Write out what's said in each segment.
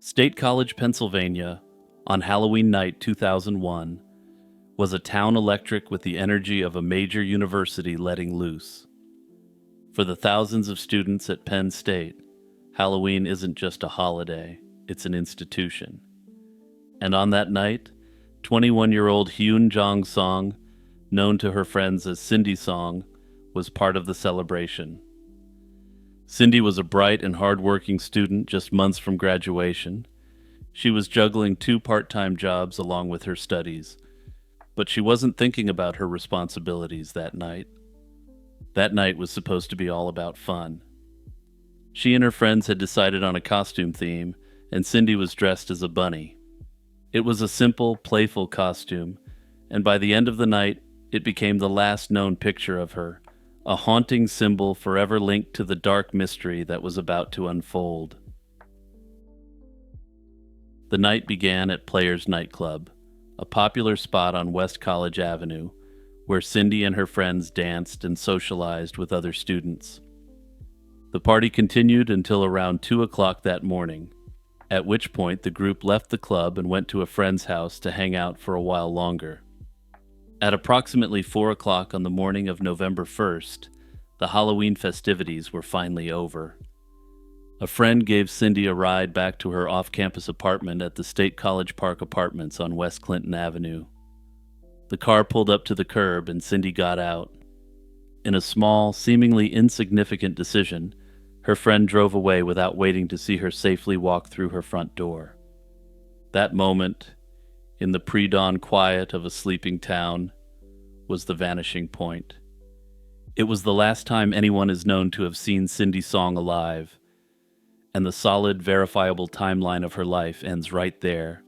State College, Pennsylvania, on Halloween night 2001, was a town electric with the energy of a major university letting loose. For the thousands of students at Penn State, Halloween isn't just a holiday, it's an institution. And on that night, 21-year-old Hyun Jong Song, known to her friends as Cindy Song, was part of the celebration. Cindy was a bright and hard-working student just months from graduation. She was juggling 2 part-time jobs along with her studies, but she wasn't thinking about her responsibilities that night. That night was supposed to be all about fun. She and her friends had decided on a costume theme, and Cindy was dressed as a bunny. It was a simple, playful costume, and by the end of the night, it became the last known picture of her, a haunting symbol forever linked to the dark mystery that was about to unfold. The night began at Players Nightclub, a popular spot on West College Avenue, where Cindy and her friends danced and socialized with other students. The party continued until around 2 o'clock that morning, at which point the group left the club and went to a friend's house to hang out for a while longer. At approximately 4 o'clock on the morning of November 1st, the Halloween festivities were finally over. A friend gave Cindy a ride back to her off-campus apartment at the State College Park Apartments on West Clinton Avenue. The car pulled up to the curb and Cindy got out. In a small, seemingly insignificant decision, her friend drove away without waiting to see her safely walk through her front door. That moment, in the pre-dawn quiet of a sleeping town, was the vanishing point. It was the last time anyone is known to have seen Cindy Song alive, and the solid, verifiable timeline of her life ends right there,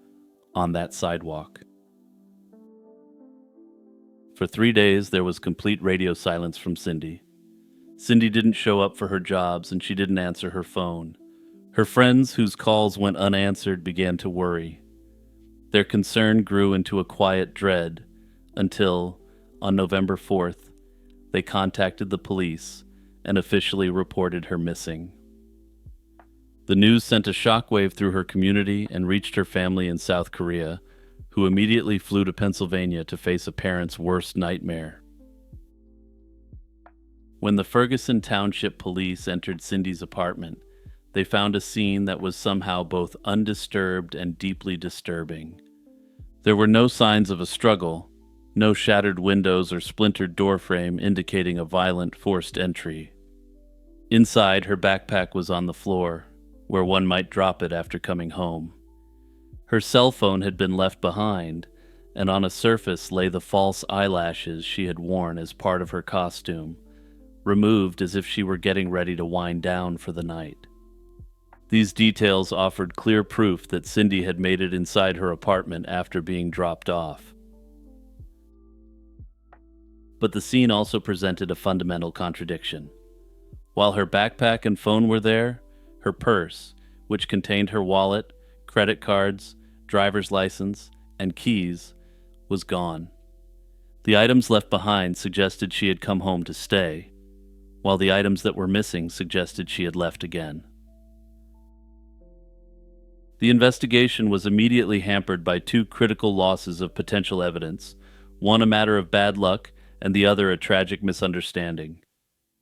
on that sidewalk. For 3 days, there was complete radio silence from Cindy. Cindy didn't show up for her jobs, and she didn't answer her phone. Her friends, whose calls went unanswered, began to worry. Their concern grew into a quiet dread until, on November 4th, they contacted the police and officially reported her missing. The news sent a shockwave through her community and reached her family in South Korea, who immediately flew to Pennsylvania to face a parent's worst nightmare. When the Ferguson Township Police entered Cindy's apartment, they found a scene that was somehow both undisturbed and deeply disturbing. There were no signs of a struggle, no shattered windows or splintered doorframe indicating a violent, forced entry. Inside, her backpack was on the floor, where one might drop it after coming home. Her cell phone had been left behind, and on a surface lay the false eyelashes she had worn as part of her costume, removed as if she were getting ready to wind down for the night. These details offered clear proof that Cindy had made it inside her apartment after being dropped off. But the scene also presented a fundamental contradiction. While her backpack and phone were there, her purse, which contained her wallet, credit cards, driver's license, and keys, was gone. The items left behind suggested she had come home to stay, while the items that were missing suggested she had left again. The investigation was immediately hampered by 2 critical losses of potential evidence, one a matter of bad luck and the other a tragic misunderstanding.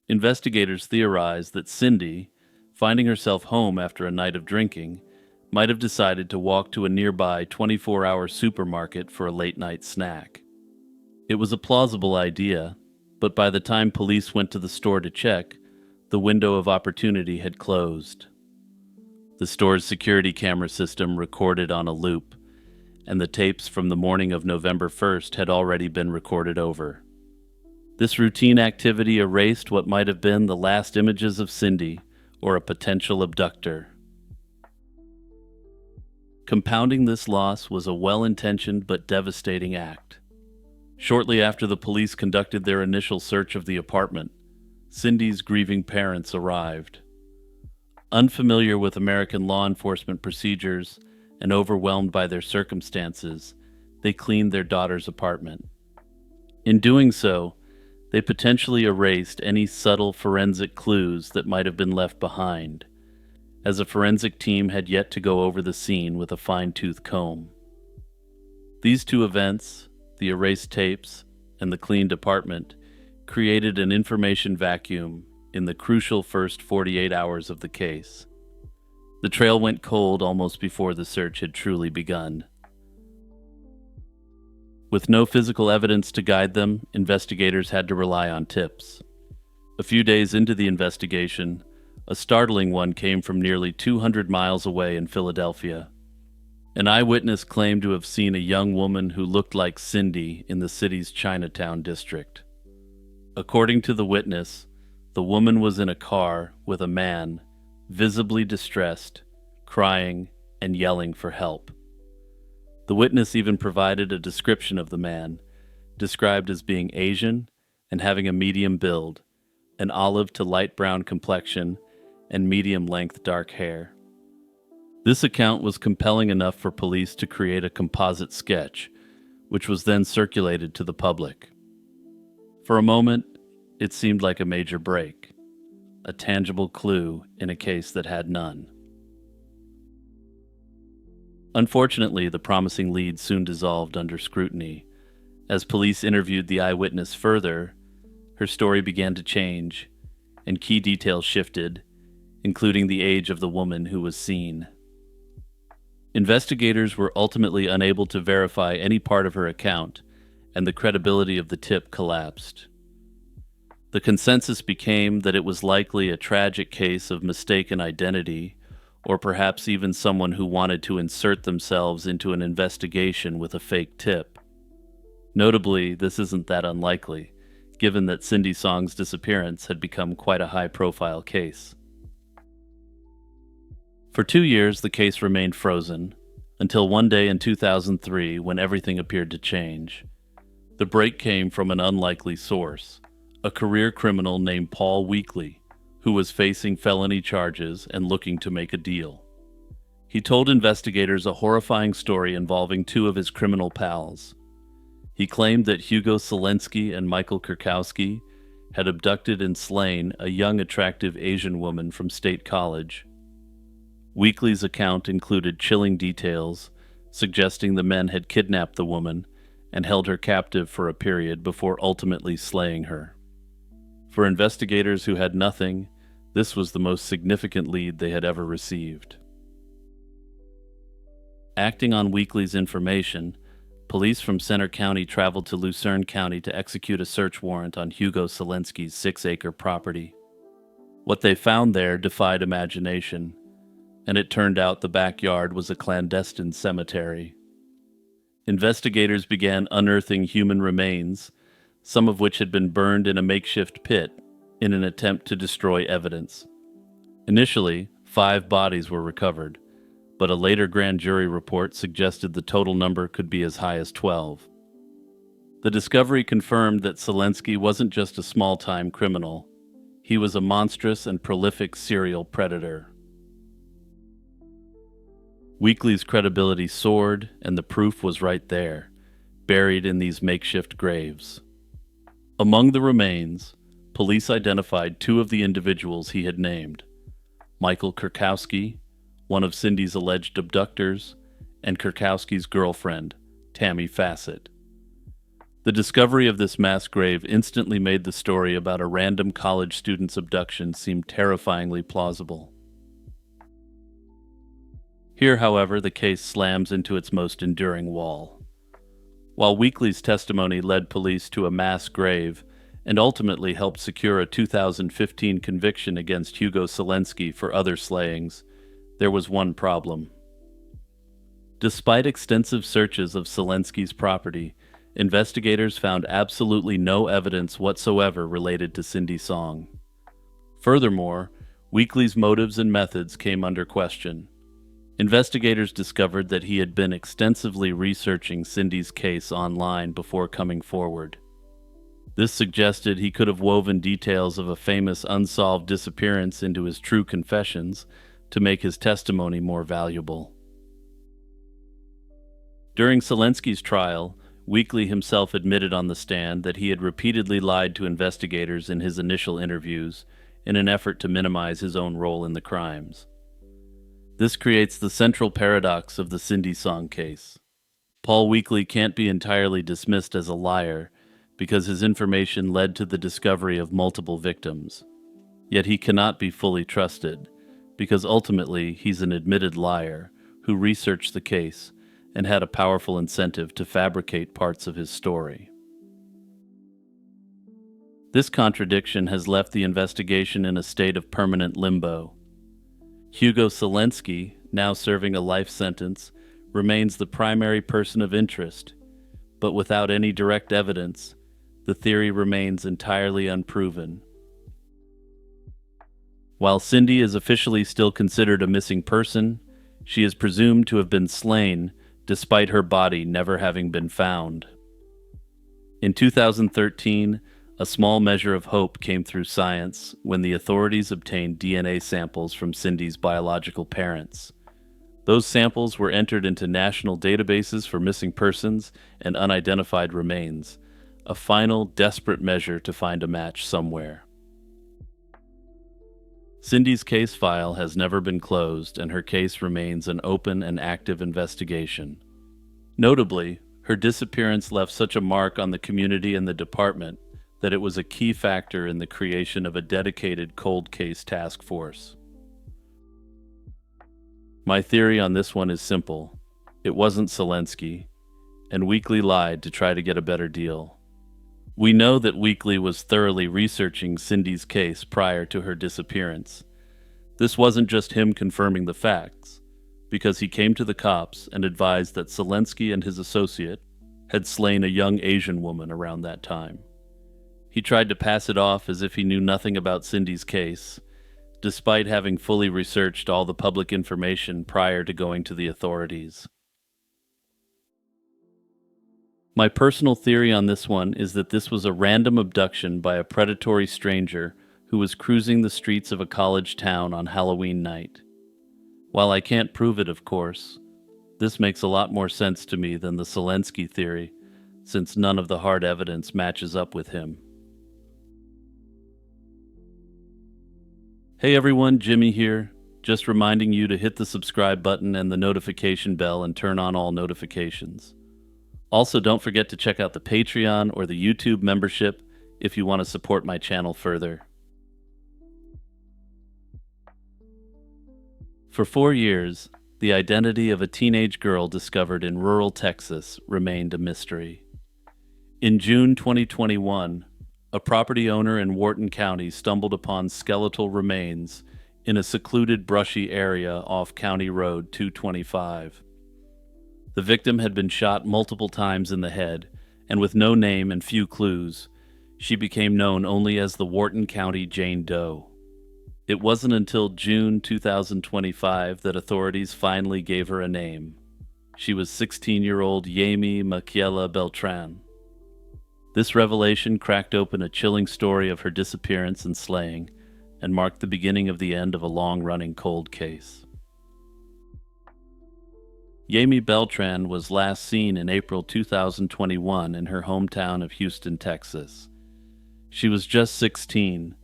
Investigators theorized that Cindy, finding herself home after a night of drinking, might have decided to walk to a nearby 24-hour supermarket for a late-night snack. It was a plausible idea, but by the time police went to the store to check, the window of opportunity had closed. The store's security camera system recorded on a loop, and the tapes from the morning of November 1st had already been recorded over. This routine activity erased what might have been the last images of Cindy or a potential abductor. Compounding this loss was a well-intentioned but devastating act. Shortly after the police conducted their initial search of the apartment, Cindy's grieving parents arrived. Unfamiliar with American law enforcement procedures and overwhelmed by their circumstances, they cleaned their daughter's apartment. In doing so, they potentially erased any subtle forensic clues that might have been left behind, as a forensic team had yet to go over the scene with a fine-tooth comb. These two events, the erased tapes and the cleaned apartment, created an information vacuum in the crucial first 48 hours of the case. The trail went cold almost before the search had truly begun. With no physical evidence to guide them, investigators had to rely on tips. A few days into the investigation, a startling one came from nearly 200 miles away in Philadelphia. An eyewitness claimed to have seen a young woman who looked like Cindy in the city's Chinatown district. According to the witness, the woman was in a car with a man, visibly distressed, crying, and yelling for help. The witness even provided a description of the man, described as being Asian and having a medium build, an olive to light brown complexion, and medium-length dark hair. This account was compelling enough for police to create a composite sketch, which was then circulated to the public. For a moment, it seemed like a major break, a tangible clue in a case that had none. Unfortunately, the promising lead soon dissolved under scrutiny. As police interviewed the eyewitness further, her story began to change, and key details shifted, including the age of the woman who was seen. Investigators were ultimately unable to verify any part of her account, and the credibility of the tip collapsed. The consensus became that it was likely a tragic case of mistaken identity, or perhaps even someone who wanted to insert themselves into an investigation with a fake tip. Notably, this isn't that unlikely, given that Cindy Song's disappearance had become quite a high-profile case. For 2 years, the case remained frozen, until one day in 2003 when everything appeared to change. The break came from an unlikely source, a career criminal named Paul Weekly, who was facing felony charges and looking to make a deal. He told investigators a horrifying story involving two of his criminal pals. He claimed that Hugo Selensky and Michael Kurkowski had abducted and slain a young, attractive Asian woman from State College. Weekly's account included chilling details, suggesting the men had kidnapped the woman and held her captive for a period before ultimately slaying her. For investigators who had nothing, this was the most significant lead they had ever received. Acting on Weekly's information, police from Center County traveled to Lucerne County to execute a search warrant on Hugo Selensky's 6-acre property. What they found there defied imagination, and it turned out the backyard was a clandestine cemetery. Investigators began unearthing human remains, some of which had been burned in a makeshift pit in an attempt to destroy evidence. Initially, 5 bodies were recovered, but a later grand jury report suggested the total number could be as high as 12. The discovery confirmed that Selensky wasn't just a small-time criminal. He was a monstrous and prolific serial predator. Weekly's credibility soared, and the proof was right there, buried in these makeshift graves. Among the remains, police identified 2 of the individuals he had named: Michael Kurkowski, one of Cindy's alleged abductors, and Kurkowski's girlfriend, Tammy Fassett. The discovery of this mass grave instantly made the story about a random college student's abduction seem terrifyingly plausible. Here, however, the case slams into its most enduring wall. While Weekly's testimony led police to a mass grave and ultimately helped secure a 2015 conviction against Hugo Selensky for other slayings, there was one problem. Despite extensive searches of Selensky's property, investigators found absolutely no evidence whatsoever related to Cindy Song. Furthermore, Weekly's motives and methods came under question. Investigators discovered that he had been extensively researching Cindy's case online before coming forward. This suggested he could have woven details of a famous unsolved disappearance into his true confessions to make his testimony more valuable. During Selensky's trial, Weekly himself admitted on the stand that he had repeatedly lied to investigators in his initial interviews in an effort to minimize his own role in the crimes. This creates the central paradox of the Cindy Song case. Paul Weekly can't be entirely dismissed as a liar because his information led to the discovery of multiple victims. Yet he cannot be fully trusted because ultimately he's an admitted liar who researched the case and had a powerful incentive to fabricate parts of his story. This contradiction has left the investigation in a state of permanent limbo. Hugo Selensky, now serving a life sentence, remains the primary person of interest, but without any direct evidence, the theory remains entirely unproven. While Cindy is officially still considered a missing person, she is presumed to have been slain despite her body never having been found. In 2013, a small measure of hope came through science when the authorities obtained DNA samples from Cindy's biological parents. Those samples were entered into national databases for missing persons and unidentified remains, a final, desperate measure to find a match somewhere. Cindy's case file has never been closed, and her case remains an open and active investigation. Notably, her disappearance left such a mark on the community and the department that it was a key factor in the creation of a dedicated cold case task force. My theory on this one is simple. It wasn't Selensky, and Weekly lied to try to get a better deal. We know that Weekly was thoroughly researching Cindy's case prior to her disappearance. This wasn't just him confirming the facts, because he came to the cops and advised that Selensky and his associate had slain a young Asian woman around that time. He tried to pass it off as if he knew nothing about Cindy's case, despite having fully researched all the public information prior to going to the authorities. My personal theory on this one is that this was a random abduction by a predatory stranger who was cruising the streets of a college town on Halloween night. While I can't prove it, of course, this makes a lot more sense to me than the Selensky theory, since none of the hard evidence matches up with him. Hey everyone, Jimmy here. Just reminding you to hit the subscribe button and the notification bell and turn on all notifications. Also, don't forget to check out the Patreon or the YouTube membership if you want to support my channel further. For 4 years, the identity of a teenage girl discovered in rural Texas remained a mystery. In June 2021, a property owner in Wharton County stumbled upon skeletal remains in a secluded brushy area off County Road 225. The victim had been shot multiple times in the head, and with no name and few clues, she became known only as the Wharton County Jane Doe. It wasn't until June 2025 that authorities finally gave her a name. She was 16-year-old Yami Maquiela Beltran. This revelation cracked open a chilling story of her disappearance and slaying, and marked the beginning of the end of a long-running cold case. Yami Beltran was last seen in April 2021 in her hometown of Houston, Texas. She was just 16,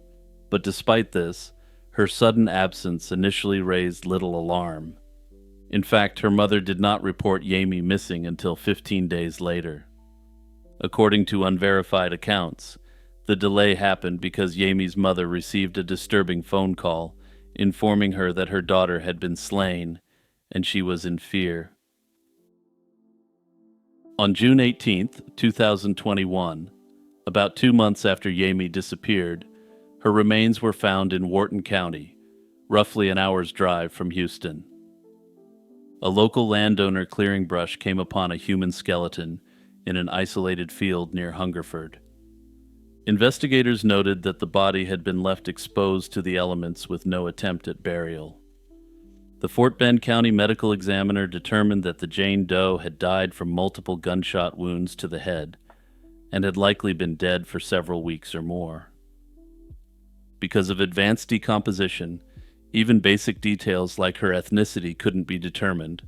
but despite this, her sudden absence initially raised little alarm. In fact, her mother did not report Yami missing until 15 days later. According to unverified accounts, the delay happened because Yami's mother received a disturbing phone call informing her that her daughter had been slain, and she was in fear. On June 18, 2021, about 2 months after Yami disappeared, her remains were found in Wharton County, roughly an hour's drive from Houston. A local landowner clearing brush came upon a human skeleton in an isolated field near Hungerford. Investigators noted that the body had been left exposed to the elements with no attempt at burial. The Fort Bend County medical examiner determined that the Jane Doe had died from multiple gunshot wounds to the head and had likely been dead for several weeks or more. Because of advanced decomposition, even basic details like her ethnicity couldn't be determined,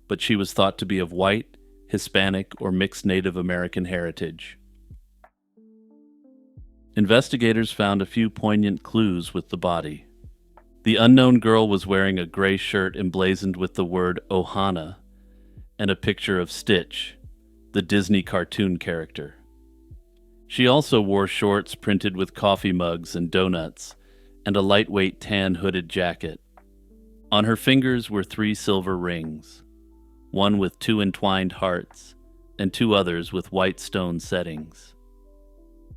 but she was thought to be of white, Hispanic, or mixed Native American heritage. Investigators found a few poignant clues with the body. The unknown girl was wearing a gray shirt emblazoned with the word Ohana and a picture of Stitch, the Disney cartoon character. She also wore shorts printed with coffee mugs and donuts, and a lightweight tan hooded jacket. On her fingers were 3 silver rings, one with 2 entwined hearts, and 2 others with white stone settings.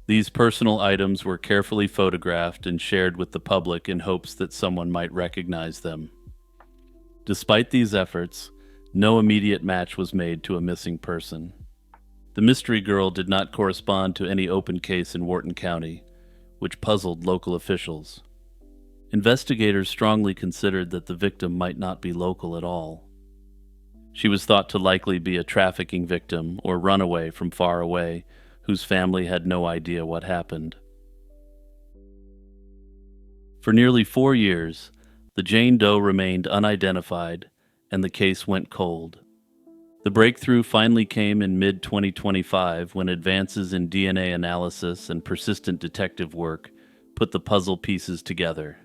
These personal items were carefully photographed and shared with the public in hopes that someone might recognize them. Despite these efforts, no immediate match was made to a missing person. The mystery girl did not correspond to any open case in Wharton County, which puzzled local officials. Investigators strongly considered that the victim might not be local at all. She was thought to likely be a trafficking victim or runaway from far away, whose family had no idea what happened. For nearly 4 years, the Jane Doe remained unidentified, and the case went cold. The breakthrough finally came in mid-2025 when advances in DNA analysis and persistent detective work put the puzzle pieces together.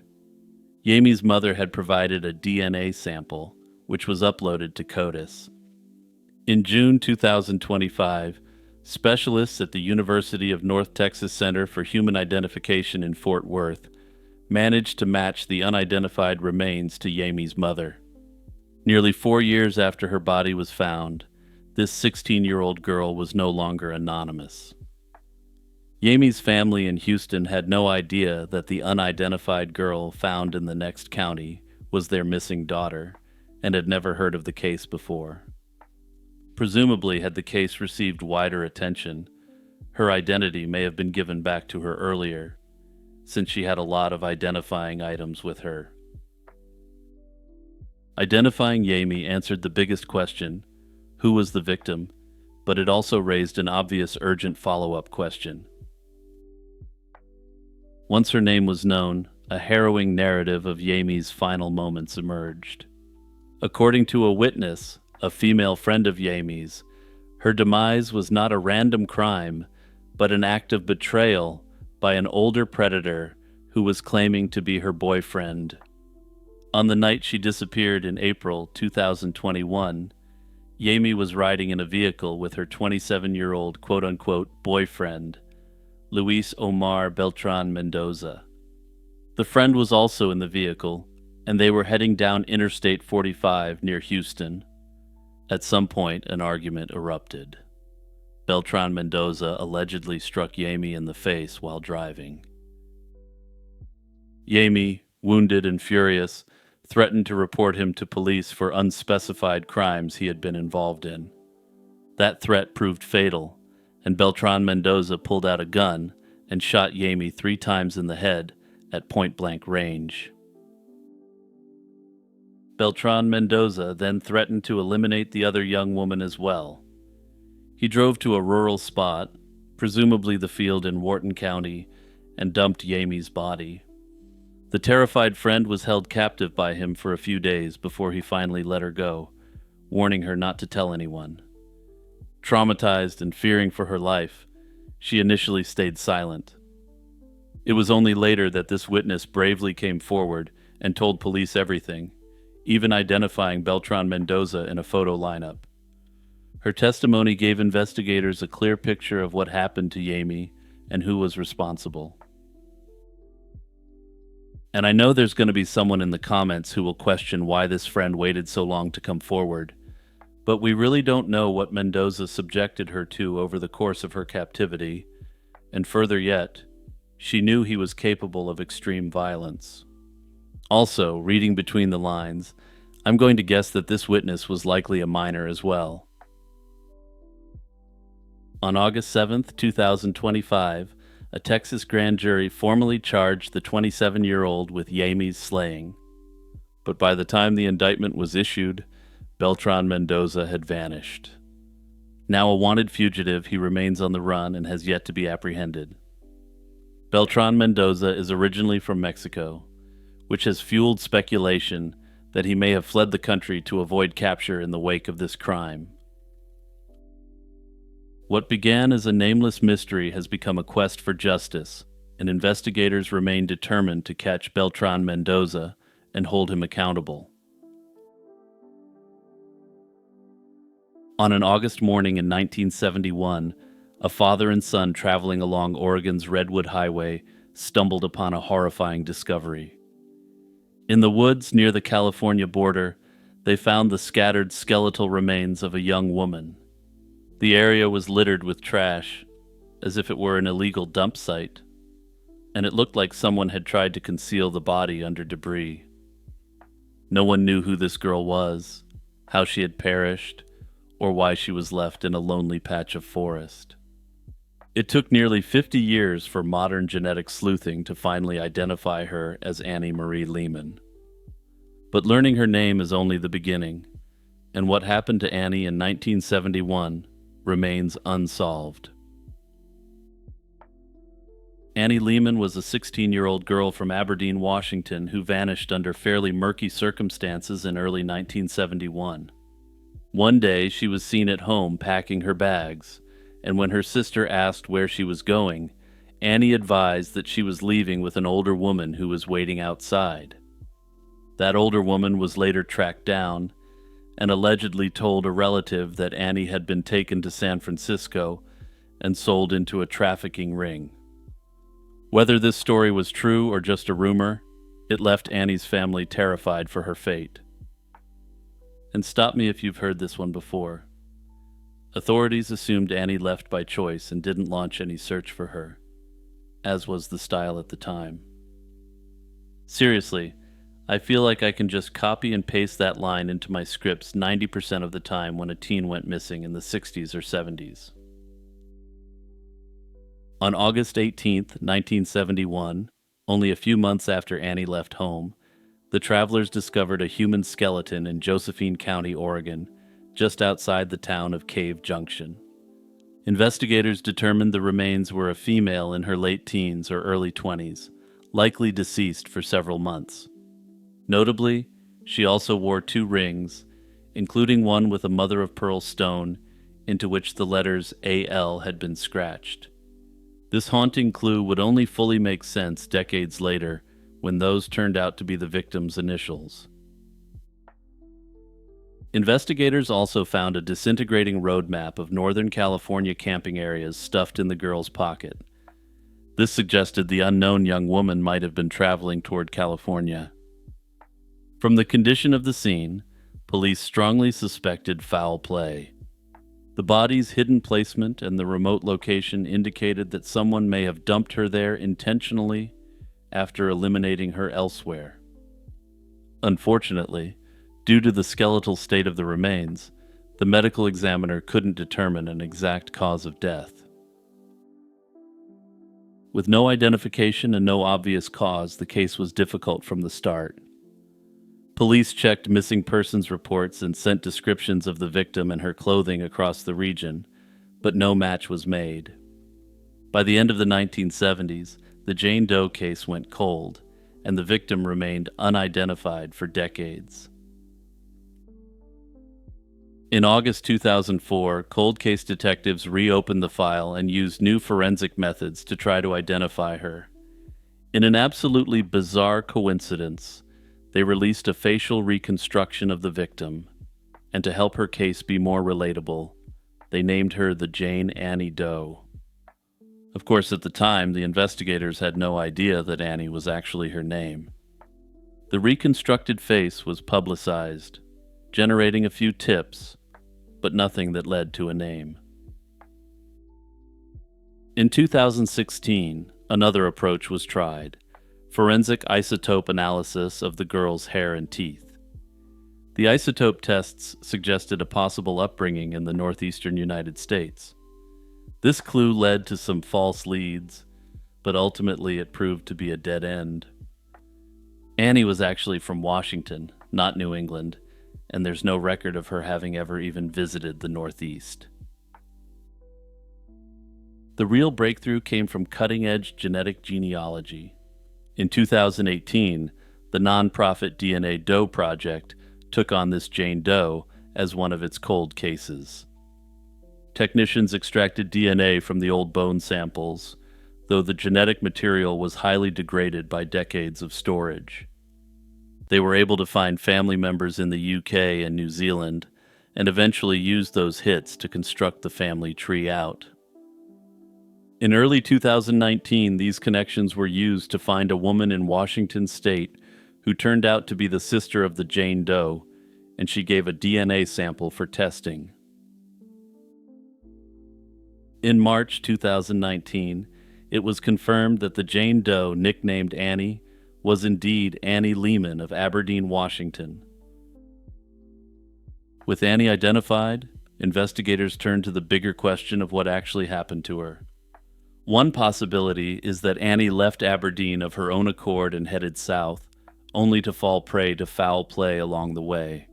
Yami's mother had provided a DNA sample, which was uploaded to CODIS. In June 2025, specialists at the University of North Texas Center for Human Identification in Fort Worth managed to match the unidentified remains to Yami's mother. Nearly 4 years after her body was found, this 16-year-old girl was no longer anonymous. Yami's family in Houston had no idea that the unidentified girl found in the next county was their missing daughter, and had never heard of the case before. Presumably, had the case received wider attention, her identity may have been given back to her earlier, since she had a lot of identifying items with her. Identifying Yami answered the biggest question, who was the victim, but it also raised an obvious urgent follow-up question. Once her name was known, a harrowing narrative of Yami's final moments emerged. According to a witness, a female friend of Yami's, her demise was not a random crime, but an act of betrayal by an older predator who was claiming to be her boyfriend. On the night she disappeared in April 2021, Yami was riding in a vehicle with her 27-year-old quote-unquote boyfriend, Luis Omar Beltran Mendoza. The friend was also in the vehicle, and they were heading down Interstate 45 near Houston. At some point, an argument erupted. Beltran Mendoza allegedly struck Yami in the face while driving. Yami, wounded and furious, threatened to report him to police for unspecified crimes he had been involved in. That threat proved fatal, and Beltran Mendoza pulled out a gun and shot Yami 3 times in the head at point-blank range. Beltran Mendoza then threatened to eliminate the other young woman as well. He drove to a rural spot, presumably the field in Wharton County, and dumped Yami's body. The terrified friend was held captive by him for a few days before he finally let her go, warning her not to tell anyone. Traumatized and fearing for her life, she initially stayed silent. It was only later that this witness bravely came forward and told police everything, even identifying Beltran Mendoza in a photo lineup. Her testimony gave investigators a clear picture of what happened to Yami and who was responsible. And I know there's going to be someone in the comments who will question why this friend waited so long to come forward, but we really don't know what Mendoza subjected her to over the course of her captivity, and further yet, she knew he was capable of extreme violence. Also, reading between the lines, I'm going to guess that this witness was likely a minor as well. On August 7th, 2025, a Texas grand jury formally charged the 27-year-old with Yami's slaying. But by the time the indictment was issued, Beltran Mendoza had vanished. Now a wanted fugitive, he remains on the run and has yet to be apprehended. Beltran Mendoza is originally from Mexico, which has fueled speculation that he may have fled the country to avoid capture in the wake of this crime. What began as a nameless mystery has become a quest for justice, and investigators remain determined to catch Beltran Mendoza and hold him accountable. On an August morning in 1971, a father and son traveling along Oregon's Redwood Highway stumbled upon a horrifying discovery. In the woods near the California border, they found the scattered skeletal remains of a young woman. The area was littered with trash, as if it were an illegal dump site, and it looked like someone had tried to conceal the body under debris. No one knew who this girl was, how she had perished, or why she was left in a lonely patch of forest. It took nearly 50 years for modern genetic sleuthing to finally identify her as Annie Marie Lehman. But learning her name is only the beginning, and what happened to Annie in 1971 remains unsolved. Annie Lehman was a 16-year-old girl from Aberdeen, Washington, who vanished under fairly murky circumstances in early 1971. One day, she was seen at home packing her bags, and when her sister asked where she was going, Annie advised that she was leaving with an older woman who was waiting outside. That older woman was later tracked down and allegedly told a relative that Annie had been taken to San Francisco and sold into a trafficking ring. Whether this story was true or just a rumor, it left Annie's family terrified for her fate. And stop me if you've heard this one before. Authorities assumed Annie left by choice and didn't launch any search for her, as was the style at the time. Seriously, I feel like I can just copy and paste that line into my scripts 90% of the time when a teen went missing in the 60s or 70s. On August 18, 1971, only a few months after Annie left home, the travelers discovered a human skeleton in Josephine County, Oregon, just outside the town of Cave Junction. Investigators determined the remains were a female in her late teens or early 20s, likely deceased for several months. Notably, she also wore 2 rings, including one with a mother-of-pearl stone into which the letters AL had been scratched. This haunting clue would only fully make sense decades later when those turned out to be the victim's initials. Investigators also found a disintegrating road map of Northern California camping areas stuffed in the girl's pocket. This suggested the unknown young woman might have been traveling toward California. From the condition of the scene, police strongly suspected foul play. The body's hidden placement and the remote location indicated that someone may have dumped her there intentionally after eliminating her elsewhere. Unfortunately, due to the skeletal state of the remains, the medical examiner couldn't determine an exact cause of death. With no identification and no obvious cause, the case was difficult from the start. Police checked missing persons reports and sent descriptions of the victim and her clothing across the region, but no match was made. By the end of the 1970s, the Jane Doe case went cold, and the victim remained unidentified for decades. In August 2004, cold case detectives reopened the file and used new forensic methods to try to identify her. In an absolutely bizarre coincidence, they released a facial reconstruction of the victim, and to help her case be more relatable, they named her the Jane Annie Doe. Of course, at the time, the investigators had no idea that Annie was actually her name. The reconstructed face was publicized, generating a few tips, but nothing that led to a name. In 2016, another approach was tried: forensic isotope analysis of the girl's hair and teeth. The isotope tests suggested a possible upbringing in the northeastern United States. This clue led to some false leads, but ultimately it proved to be a dead end. Annie was actually from Washington, not New England, and there's no record of her having ever even visited the Northeast. The real breakthrough came from cutting-edge genetic genealogy. In 2018, the nonprofit DNA Doe Project took on this Jane Doe as one of its cold cases. Technicians extracted DNA from the old bone samples, though the genetic material was highly degraded by decades of storage. They were able to find family members in the UK and New Zealand, and eventually used those hits to construct the family tree out. In early 2019, these connections were used to find a woman in Washington state who turned out to be the sister of the Jane Doe, and she gave a DNA sample for testing. In March 2019, it was confirmed that the Jane Doe, nicknamed Annie, was indeed Annie Lehman of Aberdeen, Washington. With Annie identified, investigators turned to the bigger question of what actually happened to her. One possibility is that Annie left Aberdeen of her own accord and headed south, only to fall prey to foul play along the way.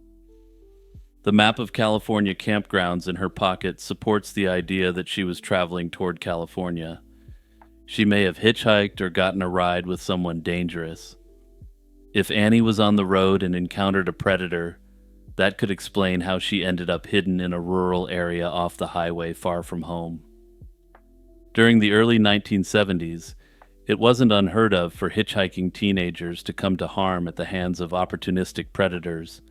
The map of California campgrounds in her pocket supports the idea that she was traveling toward California. She may have hitchhiked or gotten a ride with someone dangerous. If Annie was on the road and encountered a predator, that could explain how she ended up hidden in a rural area off the highway far from home. During the early 1970s, it wasn't unheard of for hitchhiking teenagers to come to harm at the hands of opportunistic predators,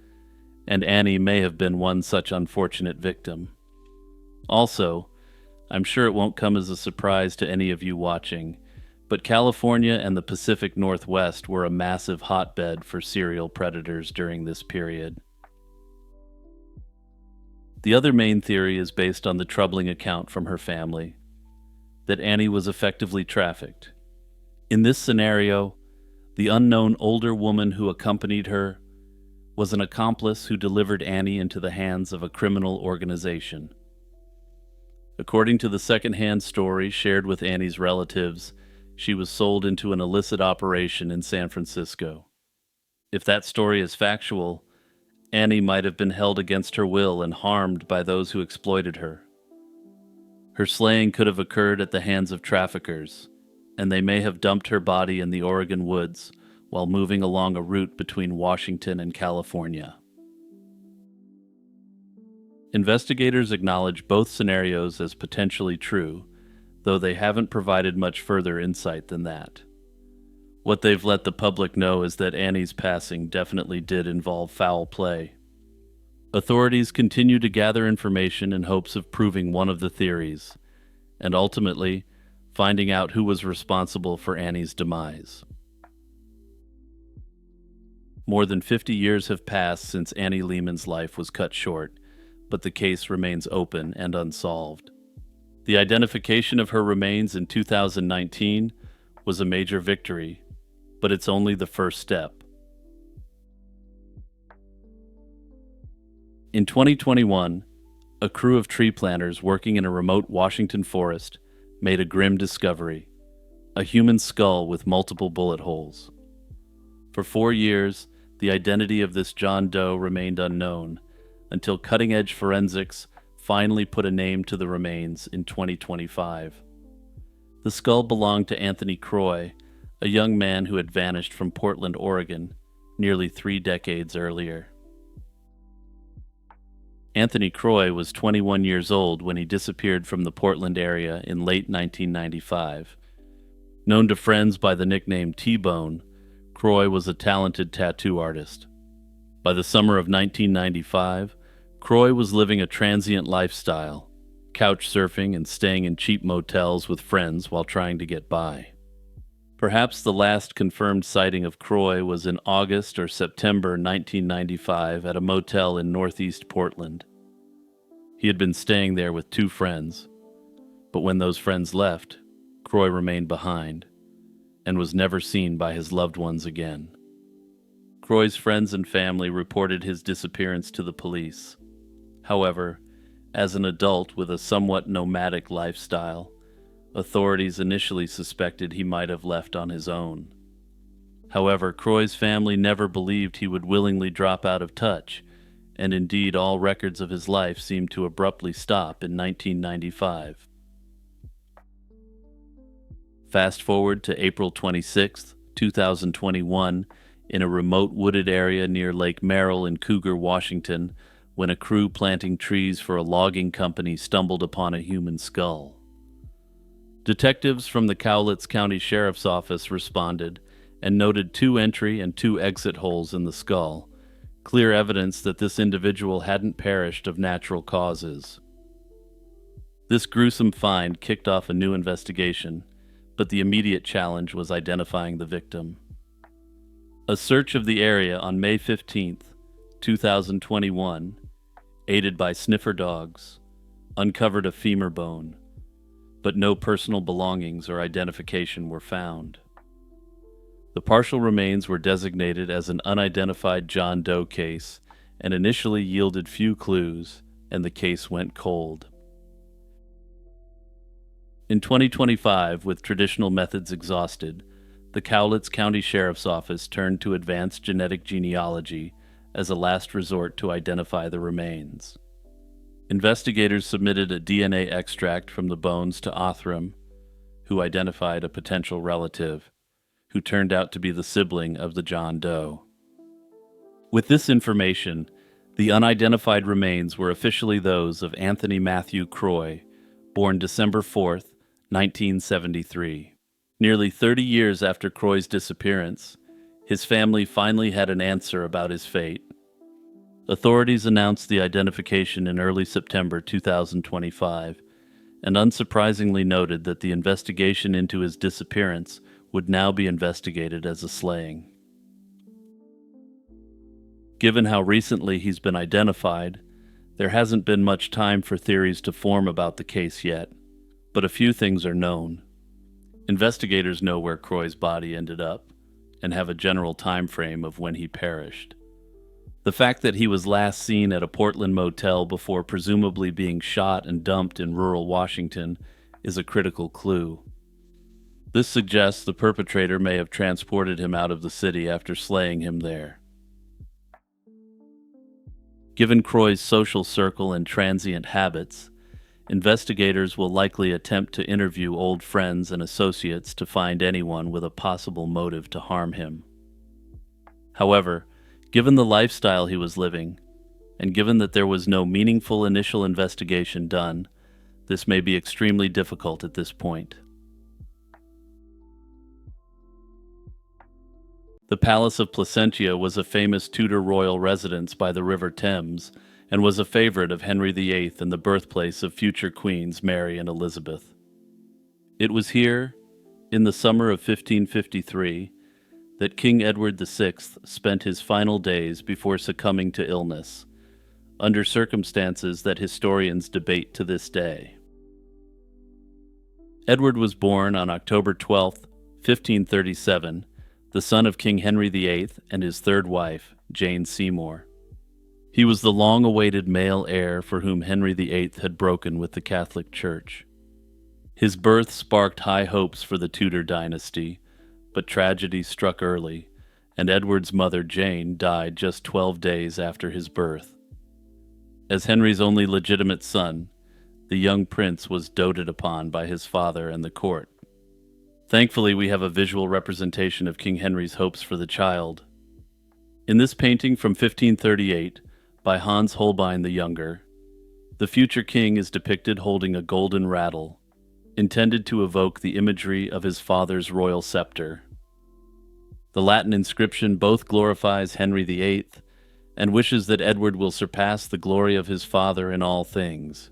and Annie may have been one such unfortunate victim. Also, I'm sure it won't come as a surprise to any of you watching, but California and the Pacific Northwest were a massive hotbed for serial predators during this period. The other main theory is based on the troubling account from her family, that Annie was effectively trafficked. In this scenario, the unknown older woman who accompanied her was an accomplice who delivered Annie into the hands of a criminal organization. According to the second-hand story shared with Annie's relatives, she was sold into an illicit operation in San Francisco. If that story is factual, Annie might have been held against her will and harmed by those who exploited her. Her slaying could have occurred at the hands of traffickers, and they may have dumped her body in the Oregon woods while moving along a route between Washington and California. Investigators acknowledge both scenarios as potentially true, though they haven't provided much further insight than that. What they've let the public know is that Annie's passing definitely did involve foul play. Authorities continue to gather information in hopes of proving one of the theories, and ultimately, finding out who was responsible for Annie's demise. More than 50 years have passed since Annie Lehman's life was cut short, but the case remains open and unsolved. The identification of her remains in 2019 was a major victory, but it's only the first step. In 2021, a crew of tree planters working in a remote Washington forest made a grim discovery: a human skull with multiple bullet holes. For 4 years, the identity of this John Doe remained unknown, until cutting-edge forensics finally put a name to the remains in 2025. The skull belonged to Anthony Croy, a young man who had vanished from Portland, Oregon, nearly 3 decades earlier. Anthony Croy was 21 years old when he disappeared from the Portland area in late 1995. Known to friends by the nickname T-Bone, Croy was a talented tattoo artist. By the summer of 1995, Croy was living a transient lifestyle, couch surfing and staying in cheap motels with friends while trying to get by. Perhaps the last confirmed sighting of Croy was in August or September 1995 at a motel in northeast Portland. He had been staying there with 2 friends, but when those friends left, Croy remained behind and was never seen by his loved ones again. Croy's friends and family reported his disappearance to the police. However, as an adult with a somewhat nomadic lifestyle, authorities initially suspected he might have left on his own. However, Croy's family never believed he would willingly drop out of touch, and indeed all records of his life seemed to abruptly stop in 1995. Fast forward to April 26, 2021, in a remote wooded area near Lake Merrill in Cougar, Washington, when a crew planting trees for a logging company stumbled upon a human skull. Detectives from the Cowlitz County Sheriff's Office responded and noted 2 entry and 2 exit holes in the skull, clear evidence that this individual hadn't perished of natural causes. This gruesome find kicked off a new investigation, but the immediate challenge was identifying the victim. A search of the area on May 15th, 2021, aided by sniffer dogs, uncovered a femur bone, but no personal belongings or identification were found. The partial remains were designated as an unidentified John Doe case and initially yielded few clues, and the case went cold. In 2025, with traditional methods exhausted, the Cowlitz County Sheriff's Office turned to advanced genetic genealogy as a last resort to identify the remains. Investigators submitted a DNA extract from the bones to Othram, who identified a potential relative, who turned out to be the sibling of the John Doe. With this information, the unidentified remains were officially those of Anthony Matthew Croy, born December 4th, 1973. Nearly 30 years after Croy's disappearance, his family finally had an answer about his fate. Authorities announced the identification in early September 2025, and unsurprisingly noted that the investigation into his disappearance would now be investigated as a slaying. Given how recently he's been identified, there hasn't been much time for theories to form about the case yet, but a few things are known. Investigators know where Croy's body ended up, and have a general time frame of when he perished. The fact that he was last seen at a Portland motel before presumably being shot and dumped in rural Washington is a critical clue. This suggests the perpetrator may have transported him out of the city after slaying him there. Given Croy's social circle and transient habits, investigators will likely attempt to interview old friends and associates to find anyone with a possible motive to harm him. However, given the lifestyle he was living, and given that there was no meaningful initial investigation done, this may be extremely difficult at this point. The Palace of Placentia was a famous Tudor royal residence by the River Thames and was a favorite of Henry VIII and the birthplace of future queens Mary and Elizabeth. It was here, in the summer of 1553, that King Edward VI spent his final days before succumbing to illness, under circumstances that historians debate to this day. Edward was born on October 12, 1537, the son of King Henry VIII and his third wife, Jane Seymour. He was the long-awaited male heir for whom Henry VIII had broken with the Catholic Church. His birth sparked high hopes for the Tudor dynasty, but tragedy struck early, and Edward's mother Jane died just 12 days after his birth. As Henry's only legitimate son, the young prince was doted upon by his father and the court. Thankfully, we have a visual representation of King Henry's hopes for the child. In this painting from 1538, by Hans Holbein the Younger, the future king is depicted holding a golden rattle, intended to evoke the imagery of his father's royal scepter. The Latin inscription both glorifies Henry VIII and wishes that Edward will surpass the glory of his father in all things.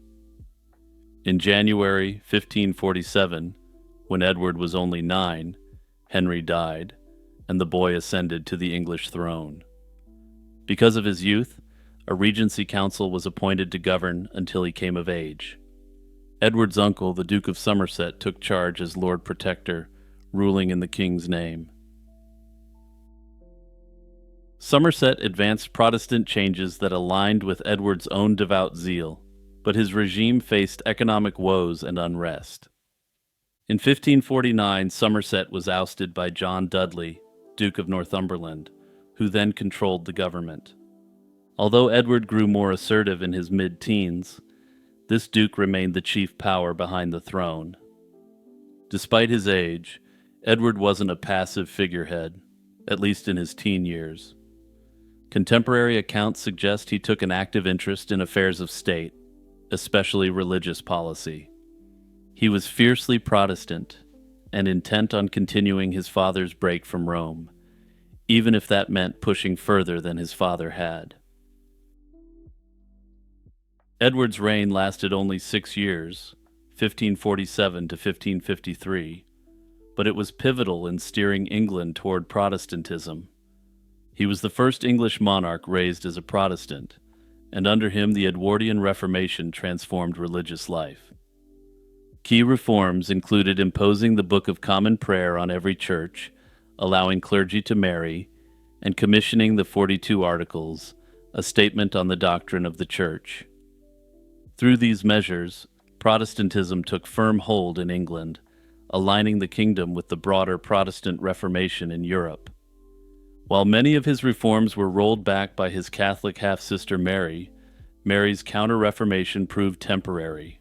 In January 1547, when Edward was only 9, Henry died, and the boy ascended to the English throne. Because of his youth, a regency council was appointed to govern until he came of age. Edward's uncle, the Duke of Somerset, took charge as Lord Protector, ruling in the king's name. Somerset advanced Protestant changes that aligned with Edward's own devout zeal, but his regime faced economic woes and unrest. In 1549, Somerset was ousted by John Dudley, Duke of Northumberland, who then controlled the government. Although Edward grew more assertive in his mid-teens, this duke remained the chief power behind the throne. Despite his age, Edward wasn't a passive figurehead, at least in his teen years. Contemporary accounts suggest he took an active interest in affairs of state, especially religious policy. He was fiercely Protestant, and intent on continuing his father's break from Rome, even if that meant pushing further than his father had. Edward's reign lasted only 6 years, 1547 to 1553, but it was pivotal in steering England toward Protestantism. He was the first English monarch raised as a Protestant, and under him the Edwardian Reformation transformed religious life. Key reforms included imposing the Book of Common Prayer on every church, allowing clergy to marry, and commissioning the 42 Articles, a statement on the doctrine of the Church. Through these measures, Protestantism took firm hold in England, aligning the kingdom with the broader Protestant Reformation in Europe. While many of his reforms were rolled back by his Catholic half-sister Mary, Mary's counter-reformation proved temporary.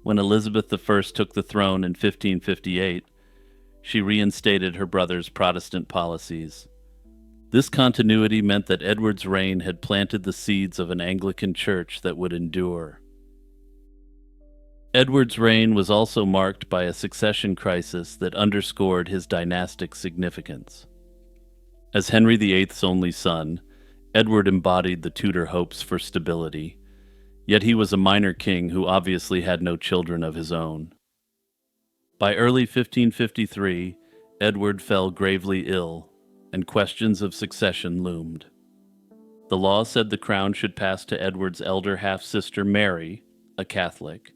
When Elizabeth I took the throne in 1558, she reinstated her brother's Protestant policies. This continuity meant that Edward's reign had planted the seeds of an Anglican church that would endure. Edward's reign was also marked by a succession crisis that underscored his dynastic significance. As Henry VIII's only son, Edward embodied the Tudor hopes for stability, yet he was a minor king who obviously had no children of his own. By early 1553, Edward fell gravely ill, and questions of succession loomed. The law said the crown should pass to Edward's elder half-sister Mary, a Catholic,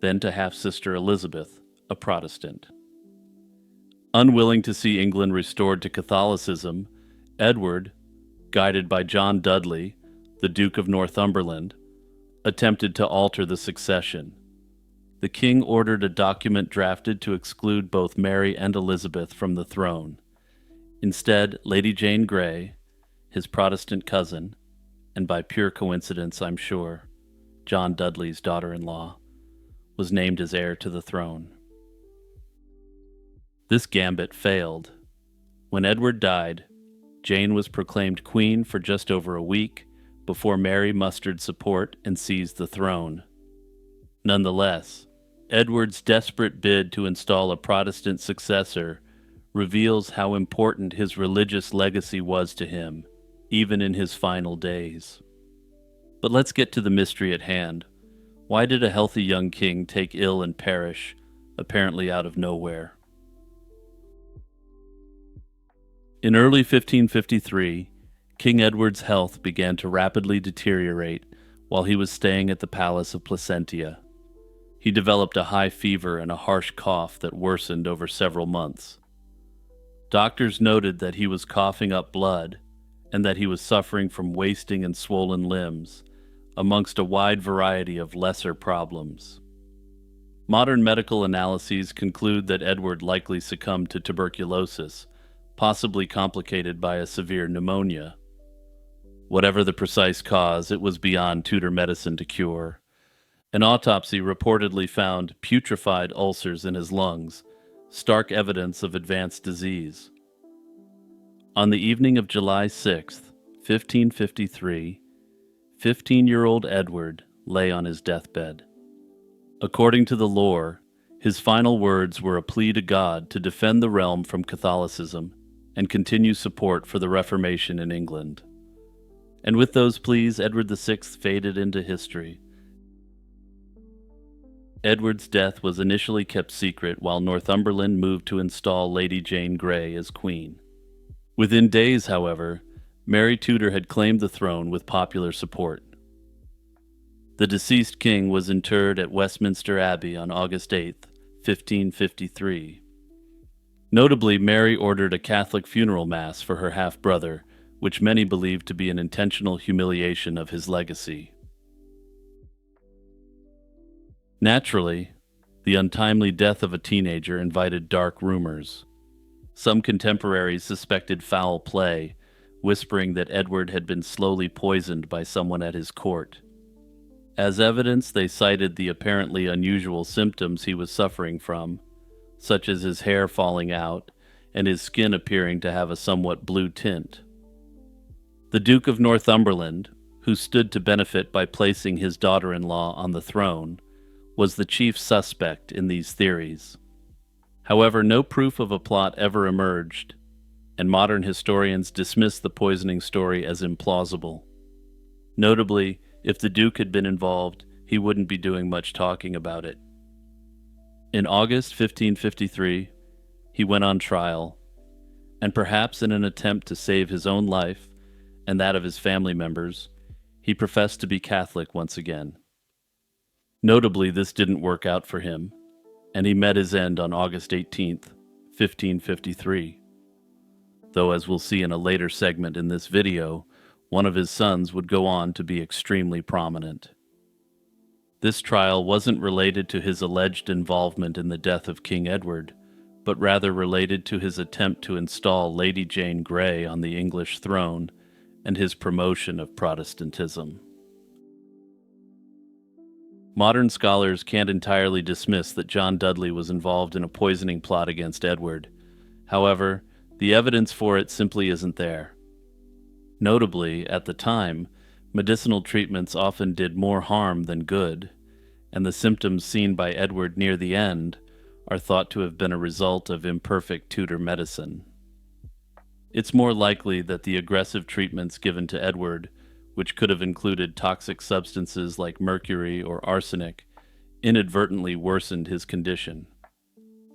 then to half-sister Elizabeth, a Protestant. Unwilling to see England restored to Catholicism, Edward, guided by John Dudley, the Duke of Northumberland, attempted to alter the succession. The king ordered a document drafted to exclude both Mary and Elizabeth from the throne. Instead, Lady Jane Grey, his Protestant cousin, and by pure coincidence, I'm sure, John Dudley's daughter-in-law, was named as heir to the throne. This gambit failed. When Edward died, Jane was proclaimed queen for just over a week before Mary mustered support and seized the throne. Nonetheless, Edward's desperate bid to install a Protestant successor reveals how important his religious legacy was to him, even in his final days. But let's get to the mystery at hand. Why did a healthy young king take ill and perish, apparently out of nowhere? In early 1553, King Edward's health began to rapidly deteriorate while he was staying at the Palace of Placentia. He developed a high fever and a harsh cough that worsened over several months. Doctors noted that he was coughing up blood and that he was suffering from wasting and swollen limbs, amongst a wide variety of lesser problems. Modern medical analyses conclude that Edward likely succumbed to tuberculosis, possibly complicated by a severe pneumonia. Whatever the precise cause, it was beyond Tudor medicine to cure. An autopsy reportedly found putrefied ulcers in his lungs, stark evidence of advanced disease. On the evening of July 6, 1553, 15-year-old Edward lay on his deathbed. According to the lore, his final words were a plea to God to defend the realm from Catholicism and continue support for the Reformation in England. And with those pleas, Edward VI faded into history. Edward's death was initially kept secret while Northumberland moved to install Lady Jane Grey as queen. Within days, however, Mary Tudor had claimed the throne with popular support. The deceased king was interred at Westminster Abbey on August 8, 1553. Notably, Mary ordered a Catholic funeral mass for her half-brother, which many believed to be an intentional humiliation of his legacy. Naturally, the untimely death of a teenager invited dark rumors. Some contemporaries suspected foul play, whispering that Edward had been slowly poisoned by someone at his court. As evidence, they cited the apparently unusual symptoms he was suffering from, such as his hair falling out and his skin appearing to have a somewhat blue tint. The Duke of Northumberland, who stood to benefit by placing his daughter-in-law on the throne, was the chief suspect in these theories. However, no proof of a plot ever emerged, and modern historians dismiss the poisoning story as implausible. Notably, if the Duke had been involved, he wouldn't be doing much talking about it. In August 1553, he went on trial, and perhaps in an attempt to save his own life and that of his family members, he professed to be Catholic once again. Notably, this didn't work out for him, and he met his end on August 18th, 1553. Though, as we'll see in a later segment in this video, one of his sons would go on to be extremely prominent. This trial wasn't related to his alleged involvement in the death of King Edward, but rather related to his attempt to install Lady Jane Grey on the English throne and his promotion of Protestantism. Modern scholars can't entirely dismiss that John Dudley was involved in a poisoning plot against Edward. However, the evidence for it simply isn't there. Notably, at the time, medicinal treatments often did more harm than good, and the symptoms seen by Edward near the end are thought to have been a result of imperfect Tudor medicine. It's more likely that the aggressive treatments given to Edward, which could have included toxic substances like mercury or arsenic, inadvertently worsened his condition.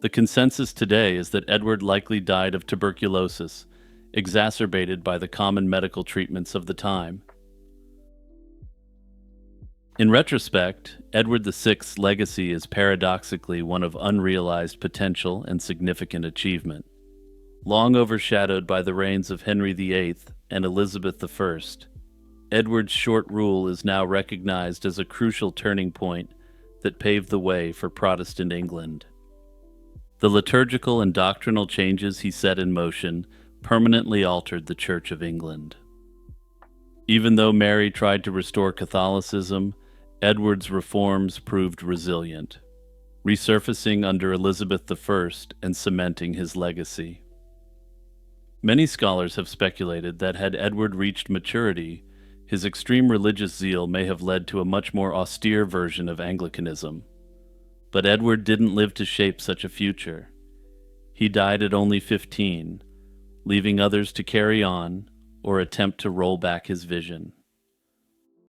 The consensus today is that Edward likely died of tuberculosis, exacerbated by the common medical treatments of the time. In retrospect, Edward VI's legacy is paradoxically one of unrealized potential and significant achievement. Long overshadowed by the reigns of Henry VIII and Elizabeth I, Edward's short rule is now recognized as a crucial turning point that paved the way for Protestant England. The liturgical and doctrinal changes he set in motion permanently altered the Church of England. Even though Mary tried to restore Catholicism, Edward's reforms proved resilient, resurfacing under Elizabeth I and cementing his legacy. Many scholars have speculated that had Edward reached maturity, his extreme religious zeal may have led to a much more austere version of Anglicanism. But Edward didn't live to shape such a future. He died at only 15, leaving others to carry on or attempt to roll back his vision.